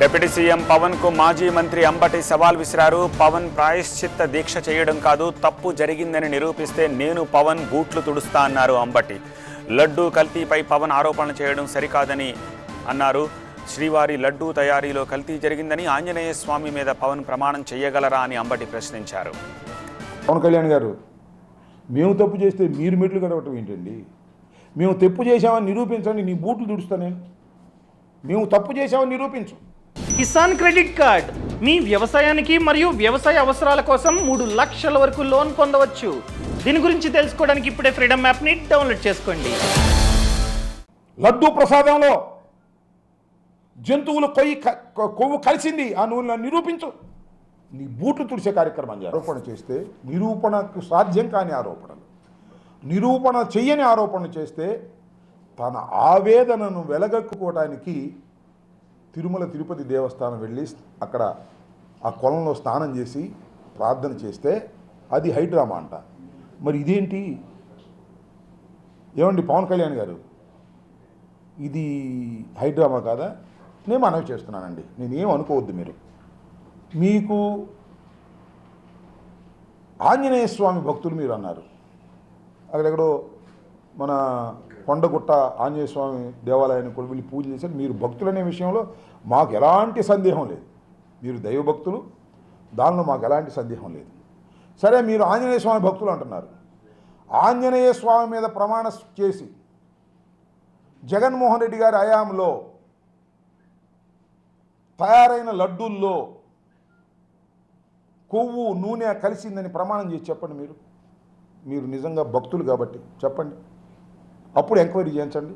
Deputy CM Pawan కు మాజీ మంత్రి అంబటి సవాల్ విసిరారు. పవన్ ప్రాయశ్చిత్త దీక్ష చేయడం కాదు, తప్పు జరిగిందని నిరూపిస్తే నేను పవన్ బూట్లు తుడుస్తా అన్నారు అంబటి. లడ్డూ కల్తీపై పవన్ ఆరోపణలు చేయడం సరికాదని అన్నారు. శ్రీవారి లడ్డూ తయారీలో కల్తీ జరిగిందని ఆంజనేయ స్వామి మీద పవన్ ప్రమాణం చేయగలరా అని అంబటి ప్రశ్నించారు. పవన్ కళ్యాణ్ గారు, మేము తప్పు చేస్తే మీరు మెట్లు కడవటం ఏంటండి? మేము తప్పు చేశామని నిరూపించండి, నీ బూట్లు తుడుస్తా నేను. మేము తప్పు చేశామని నిరూపించు. కిసాన్ క్రెడిట్ కార్డ్ మీ వ్యవసాయానికి మరియు వ్యవసాయ అవసరాల కోసం 3 లక్షల వరకు లోన్ పొందవచ్చు. దీని గురించి తెలుసుకోవడానికి ఇప్పుడే ఫ్రీడమ్ యాప్ని డౌన్లోడ్ చేసుకోండి. లడ్డూ ప్రసాదంలో జంతువుల కొవ్వు కలిసింది, ఆ నువ్వు నిరూపించు. నీ బూట్లు తుడిచే కార్యక్రమం ఆరోపణ చేస్తే, నిరూపణకు సాధ్యం కాని ఆరోపణలు, నిరూపణ చెయ్యని ఆరోపణలు చేస్తే తన ఆవేదనను వెలగక్కుకోవడానికి తిరుమల తిరుపతి దేవస్థానం వెళ్ళి అక్కడ ఆ కొలంలో స్నానం చేసి ప్రార్థన చేస్తే అది హైడ్రామా అంట. మరి ఇదేంటి? ఏమండి పవన్ కళ్యాణ్ గారు, ఇది హైడ్రామా కాదా? నేను మనవి చేస్తున్నానండి, నేనేం అనుకోవద్దు. మీకు ఆంజనేయ స్వామి భక్తులు మీరు అన్నారు. అక్కడెక్కడో మన కొండగుట్ట ఆంజనేయ స్వామి దేవాలయాన్ని కూడా వెళ్ళి పూజ చేశారు. మీరు భక్తులనే విషయంలో మాకు ఎలాంటి సందేహం లేదు. మీరు దైవభక్తులు, దానిలో మాకు ఎలాంటి సందేహం లేదు. సరే, మీరు ఆంజనేయ స్వామి భక్తులు అంటున్నారు. ఆంజనేయ స్వామి మీద ప్రమాణ చేసి జగన్మోహన్ రెడ్డి గారి హయాంలో తయారైన లడ్డూల్లో కొవ్వు నూనె కలిసిందని ప్రమాణం చేసి చెప్పండి. మీరు నిజంగా భక్తులు కాబట్టి చెప్పండి, అప్పుడు ఎంక్వైరీ చేయించండి.